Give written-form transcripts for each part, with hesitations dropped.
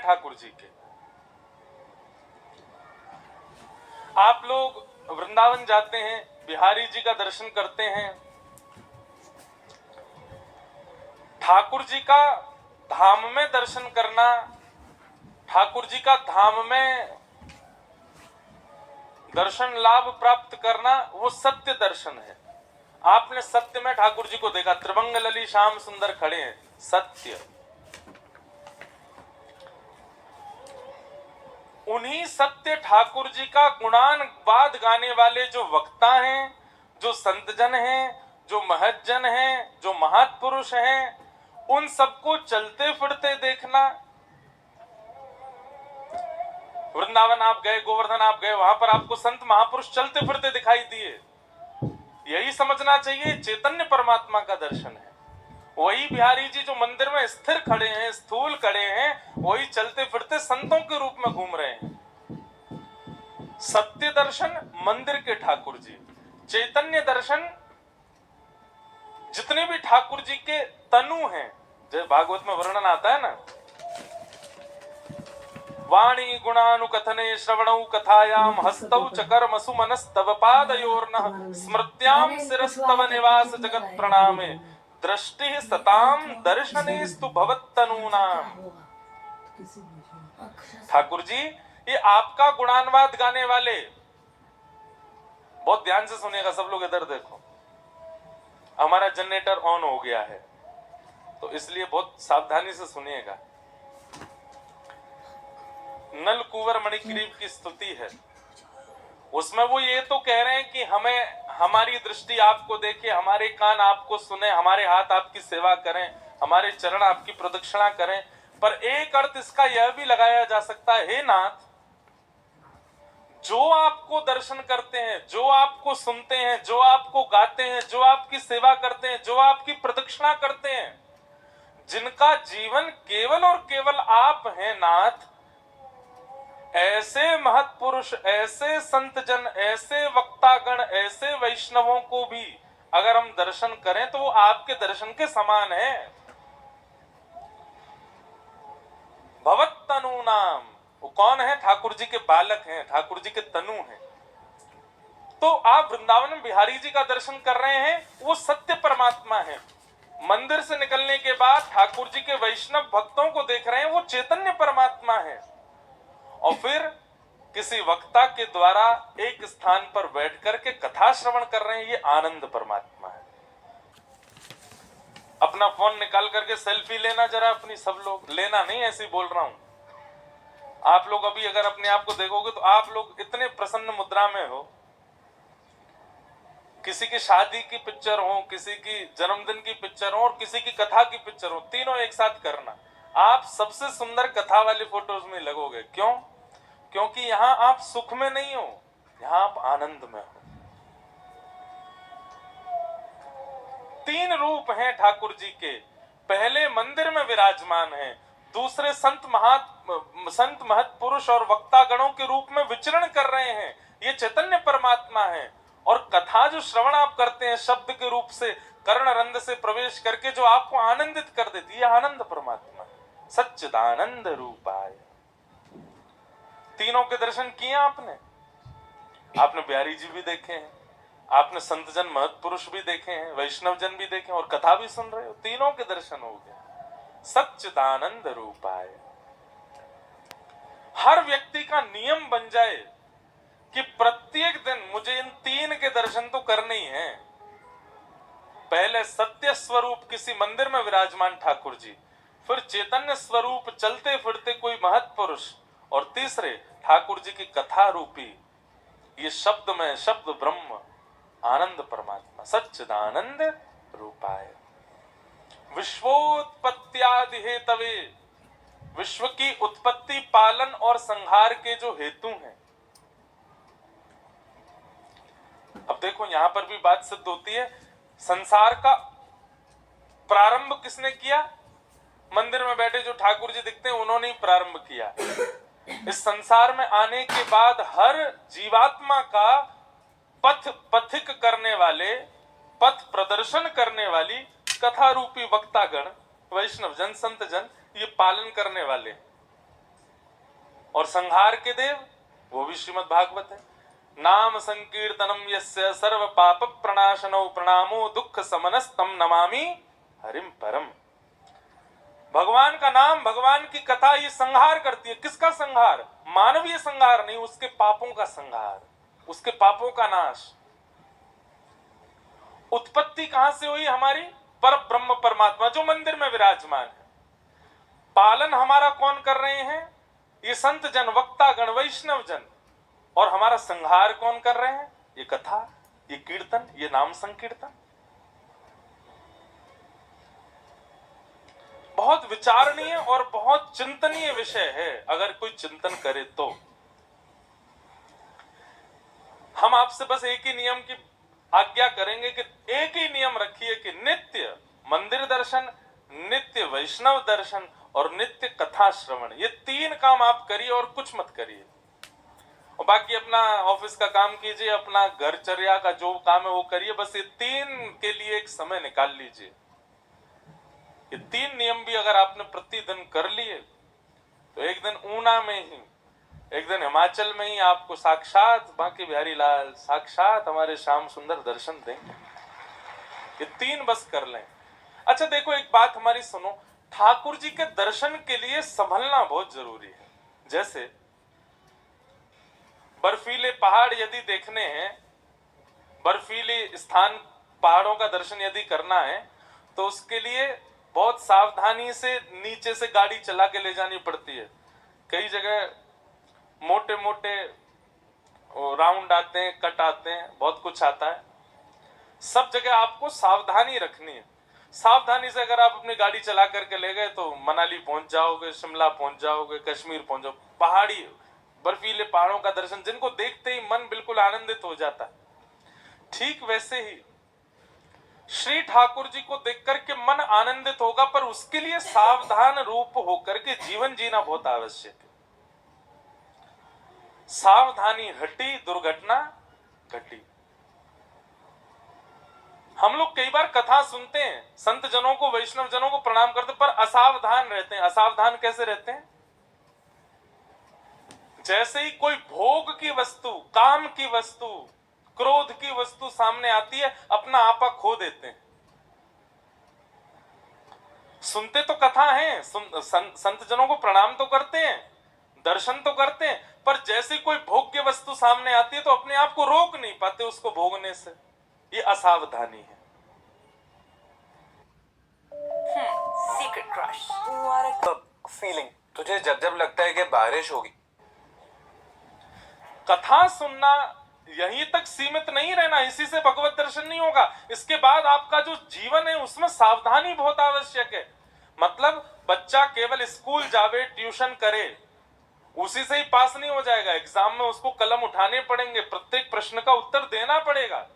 ठाकुर जी के। आप लोग वृंदावन जाते हैं, बिहारी जी का दर्शन करते हैं, ठाकुर जी का धाम में दर्शन करना, ठाकुर जी का धाम में दर्शन लाभ प्राप्त करना, वो सत्य दर्शन है। आपने सत्य में ठाकुर जी को देखा, त्रिभंग लली श्याम सुंदर खड़े हैं, सत्य। उन्हीं सत्य ठाकुर जी का गुणानवाद गाने वाले जो वक्ता हैं, जो संतजन हैं, जो महज्जन हैं, जो महापुरुष हैं, उन सबको चलते फिरते देखना। वृंदावन आप गए, गोवर्धन आप गए, वहां पर आपको संत महापुरुष चलते फिरते दिखाई दिए। यही समझना चाहिए चैतन्य परमात्मा का दर्शन है। वही बिहारी जी जो मंदिर में स्थिर खड़े हैं, स्थूल खड़े हैं, वही चलते फिरते संतों के रूप में घूम रहे हैं। सत्य दर्शन मंदिर के ठाकुर जी, चैतन्य दर्शन जितने भी ठाकुर जी के तनु हैं, जैसे भागवत में वर्णन आता है ना, वाणी गुणानुकथने श्रवणौ कथायाम हस्तौ च कर्मसु मनस्तव पादयोर्नः स्मृत्याम शिरस्तव निवास जगत प्रणामे दृष्टि सताम दर्शनेस्तु भवत्तनूनाम। ठाकुर जी, ये आपका गुणानवाद गाने वाले, बहुत ध्यान से सुनिएगा सब लोग, इधर देखो। हमारा जनरेटर ऑन हो गया है तो इसलिए बहुत सावधानी से सुनिएगा। नल कुंवर मणिग्रीव की स्तुति है, उसमें वो ये तो कह रहे हैं कि हमें, हमारी दृष्टि आपको देखे, हमारे कान आपको सुने, हमारे हाथ आपकी सेवा करें, हमारे चरण आपकी प्रदक्षिणा करें। पर एक अर्थ इसका यह भी लगाया जा सकता है, हे नाथ, जो आपको दर्शन करते हैं, जो आपको सुनते हैं, जो आपको गाते हैं, जो आपकी सेवा करते हैं, जो आपकी प्रदक्षिणा करते हैं, जिनका जीवन केवल और केवल आप हैं नाथ, ऐसे महत्पुरुष, ऐसे संतजन, ऐसे वक्तागण, ऐसे वैष्णवों को भी अगर हम दर्शन करें तो वो आपके दर्शन के समान है। भवत्तनु नाम, वो कौन है? ठाकुर जी के बालक हैं, ठाकुर जी के तनु हैं। तो आप वृंदावन में बिहारी जी का दर्शन कर रहे हैं, वो सत्य परमात्मा है। मंदिर से निकलने के बाद ठाकुर जी के वैष्णव भक्तों को देख रहे हैं, वो चैतन्य परमात्मा है। और फिर किसी वक्ता के द्वारा एक स्थान पर बैठ करके कथा श्रवण कर रहे हैं, ये आनंद परमात्मा है। अपना फोन निकाल करके सेल्फी लेना जरा अपनी, सब लोग लेना नहीं, ऐसे बोल रहा हूं। आप लोग अभी अगर अपने आप को देखोगे तो आप लोग इतने प्रसन्न मुद्रा में हो, किसी की शादी की पिक्चर हो, किसी की जन्मदिन की पिक्चर हो और किसी की कथा की पिक्चर हो, तीनों एक साथ करना, आप सबसे सुंदर कथा वाली फोटोज में लगोगे। क्यों? क्योंकि यहां आप सुख में नहीं हो, यहां आप आनंद में हो। तीन रूप हैं ठाकुर जी के, पहले मंदिर में विराजमान हैं, दूसरे संत महत्पुरुष और वक्तागणों के रूप में विचरण कर रहे हैं, ये चैतन्य परमात्मा है। और कथा जो श्रवण आप करते हैं शब्द के रूप से, कर्ण रंध्र से प्रवेश करके जो आपको आनंदित कर देती है, आनंद परमात्मा है, सच्चिदानंद रूपाय। तीनों के दर्शन किए आपने। आपने बिहारी जी भी देखे हैं, आपने संतजन महत्पुरुष भी देखे हैं, वैष्णव जन भी देखे हैं, और कथा भी सुन रहे हो, तीनों के दर्शन हो गए। सच्चिदानंद रूपाय। हर व्यक्ति का नियम बन जाए कि प्रत्येक दिन मुझे इन तीन के दर्शन तो करने ही हैं। पहले सत्य स्वरूप किसी मंदिर में विराजमान ठाकुर जी, फिर चैतन्य स्वरूप चलते फिरते कोई महत्पुरुष, और तीसरे ठाकुर जी की कथा रूपी ये शब्द में शब्द ब्रह्म आनंद परमात्मा, सच्चिदानंद रूपाय। विश्वोत्पत्त्यादि हेतवे, विश्व की उत्पत्ति, पालन और संहार के जो हेतु हैं। अब देखो यहां पर भी बात सिद्ध होती है, संसार का प्रारंभ किसने किया? मंदिर में बैठे जो ठाकुर जी दिखते हैं उन्होंने ही प्रारंभ किया। इस संसार में आने के बाद हर जीवात्मा का पथिक करने वाले, पथ प्रदर्शन करने वाली कथा रूपी वक्तागण, वैष्णव जन, संत जन, ये पालन करने वाले। और संहार के देव वो भी श्रीमद् भागवत है। नाम संकीर्तनम यस्य सर्व पाप प्रणाशनो प्रणामो दुख समनस्तम नमामि हरिम परम। भगवान का नाम, भगवान की कथा ये संहार करती है। किसका संहार? मानवीय संहार नहीं, उसके पापों का संहार, उसके पापों का नाश। उत्पत्ति कहां से हुई हमारी? पर ब्रह्म परमात्मा जो मंदिर में विराजमान है। पालन हमारा कौन कर रहे हैं? ये संत जन, वक्ता गण, वैष्णव जन। और हमारा संहार कौन कर रहे हैं? ये कथा, ये कीर्तन, ये नाम संकीर्तन। बहुत विचारणीय और बहुत चिंतनीय विषय है अगर कोई चिंतन करे तो। हम आपसे बस एक ही नियम की आज्ञा करेंगे कि एक ही नियम रखिए कि नित्य मंदिर दर्शन, नित्य वैष्णव दर्शन और नित्य कथा श्रवण, ये 3 काम आप करिए और कुछ मत करिए। और बाकी अपना ऑफिस का काम कीजिए, अपना घरचर्या का जो काम है वो करिए। बस ये 3 के लिए एक समय निकाल लीजिए। ये 3 नियम भी अगर आपने प्रतिदिन कर लिए तो एक दिन ऊना में ही, एक दिन हिमाचल में ही आपको साक्षात बांके बिहारी लाल, साक्षात हमारे श्याम सुंदर दर्शन देंगे। ये 3 बस कर लें। अच्छा देखो, एक बात हमारी सुनो, ठाकुर जी के दर्शन के लिए संभलना बहुत जरूरी है। जैसे बर्फीले पहाड़ यदि देखने हैं, बर्फीले स्थान, पहाड़ों का दर्शन यदि करना है तो उसके लिए बहुत सावधानी से नीचे से गाड़ी चला के ले जानी पड़ती है। कई जगह मोटे मोटे राउंड आते हैं, कट आते हैं, बहुत कुछ आता है। सब जगह आपको सावधानी रखनी है। सावधानी से अगर आप अपनी गाड़ी चला करके ले गए तो मनाली पहुंच जाओगे, शिमला पहुंच जाओगे, कश्मीर पहुंच जाओगे। पहाड़ी बर्फीले पहाड़ों का दर्शन जिनको देखते ही मन बिल्कुल आनंदित हो जाता है, ठीक वैसे ही श्री ठाकुर जी को देख करके मन आनंदित होगा, पर उसके लिए सावधान रूप होकर के जीवन जीना बहुत आवश्यक है। सावधानी हटी, दुर्घटना घटी। हम लोग कई बार कथा सुनते हैं, संत जनों को, वैष्णव जनों को प्रणाम करते, पर असावधान रहते हैं। असावधान कैसे रहते हैं? जैसे ही कोई भोग की वस्तु, काम की वस्तु, क्रोध की वस्तु सामने आती है, अपना आपा खो देते हैं। सुनते तो कथा है, संत जनों को प्रणाम तो करते हैं, दर्शन तो करते हैं, पर जैसे कोई भोग्य वस्तु सामने आती है तो अपने आप को रोक नहीं पाते उसको भोगने से। ये असावधानी है। Secret crush. फीलिंग तुझे जब जब लगता है कि बारिश होगी। कथा सुनना यहीं तक सीमित नहीं रहना, इसी से भगवत दर्शन नहीं होगा। इसके बाद आपका जो जीवन है उसमें सावधानी बहुत आवश्यक है। मतलब बच्चा केवल स्कूल जावे, ट्यूशन करे, उसी से ही पास नहीं हो जाएगा। एग्जाम में उसको कलम उठाने पड़ेंगे, प्रत्येक प्रश्न का उत्तर देना पड़ेगा।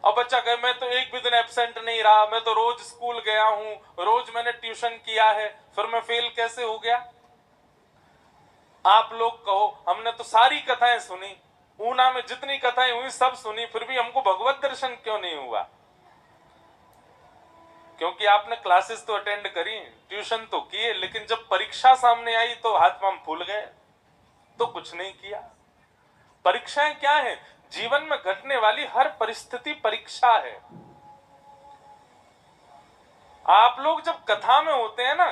अब बच्चा कहे मैं तो एक भी दिन एब्सेंट नहीं रहा, मैं तो रोज स्कूल गया हूं, रोज मैंने ट्यूशन किया है, फिर मैं फेल कैसे हो गया? आप लोग कहो हमने तो सारी कथाएं सुनी, ऊना में जितनी कथाएं हुई सब सुनी, फिर भी हमको भगवत दर्शन क्यों नहीं हुआ? क्योंकि आपने क्लासेस तो अटेंड करी, ट्यूशन तो किए, लेकिन जब परीक्षा सामने आई तो हाथ पांव फूल गए, तो कुछ नहीं किया। परीक्षाएं क्या है? जीवन में घटने वाली हर परिस्थिति परीक्षा है। आप लोग जब कथा में होते हैं ना,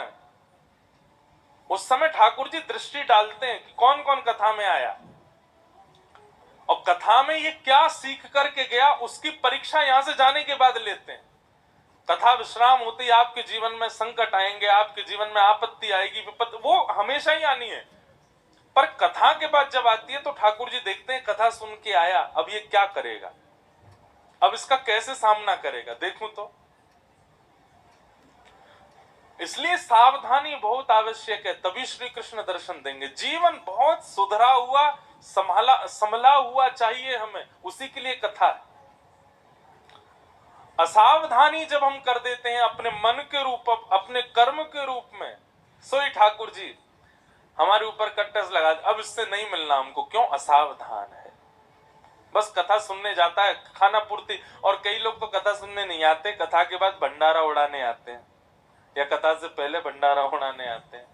उस समय ठाकुर जी दृष्टि डालते हैं कि कौन कौन कथा में आया और कथा में ये क्या सीख करके गया, उसकी परीक्षा यहां से जाने के बाद लेते हैं। कथा विश्राम होती है, आपके जीवन में संकट आएंगे, आपके जीवन में आपत्ति आएगी, विपत्ति, वो हमेशा ही आनी है। पर कथा के बाद जब आती है तो ठाकुर जी देखते हैं कथा सुन के आया, अब ये क्या करेगा, अब इसका कैसे सामना करेगा, देखूं तो। इसलिए सावधानी बहुत आवश्यक है, तभी श्री कृष्ण दर्शन देंगे। जीवन बहुत सुधरा हुआ, संभला हुआ चाहिए हमें, उसी के लिए कथा है। असावधानी जब हम कर देते हैं अपने मन के रूप, अपने कर्म के रूप में, सोई ठाकुर जी हमारे ऊपर कट्टस लगा, अब इससे नहीं मिलना हमको। क्यों? असावधान है। बस कथा सुनने जाता है, खाना पूर्ति। और कई लोग तो कथा सुनने नहीं आते, कथा के बाद भंडारा उड़ाने आते हैं, या कथा से पहले भंडारा उड़ाने आते हैं।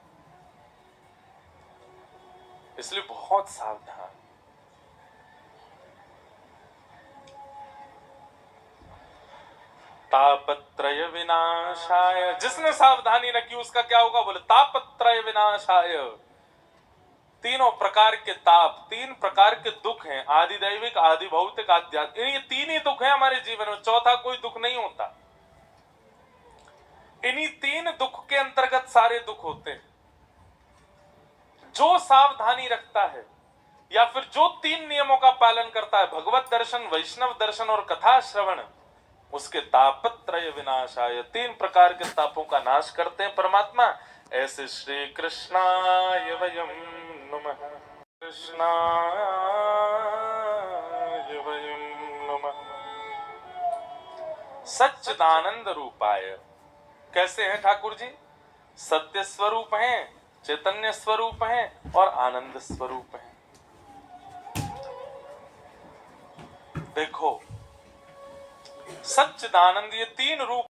इसलिए बहुत सावधान। तापत्रय विनाशाय, जिसने सावधानी न की उसका क्या होगा? बोले तापत्रय विनाशाय। तीनों प्रकार के ताप, तीन प्रकार के दुख हैं, आदि दैविक, आदि भौतिक, आध्यात्मिक। ये तीन ही दुख हैं हमारे जीवन में, चौथा कोई दुख नहीं होता। इन्हीं तीन दुख के अंतर्गत सारे दुख होते हैं। जो सावधानी रखता है या फिर जो तीन नियमों का पालन करता है, भगवत दर्शन, वैष्णव दर्शन और कथा श्रवण, उसके तापत्रय विनाशाय, तीन प्रकार के तापों का नाश करते हैं परमात्मा। ऐसे श्री कृष्णाय वयम नमः, कृष्णाय वयम नमः। सच्चिदानंद रूपाय, कैसे हैं ठाकुर जी? सत्य स्वरूप हैं, चैतन्य स्वरूप हैं और आनंद स्वरूप हैं। देखो, सच्चिदानंद, ये तीन रूप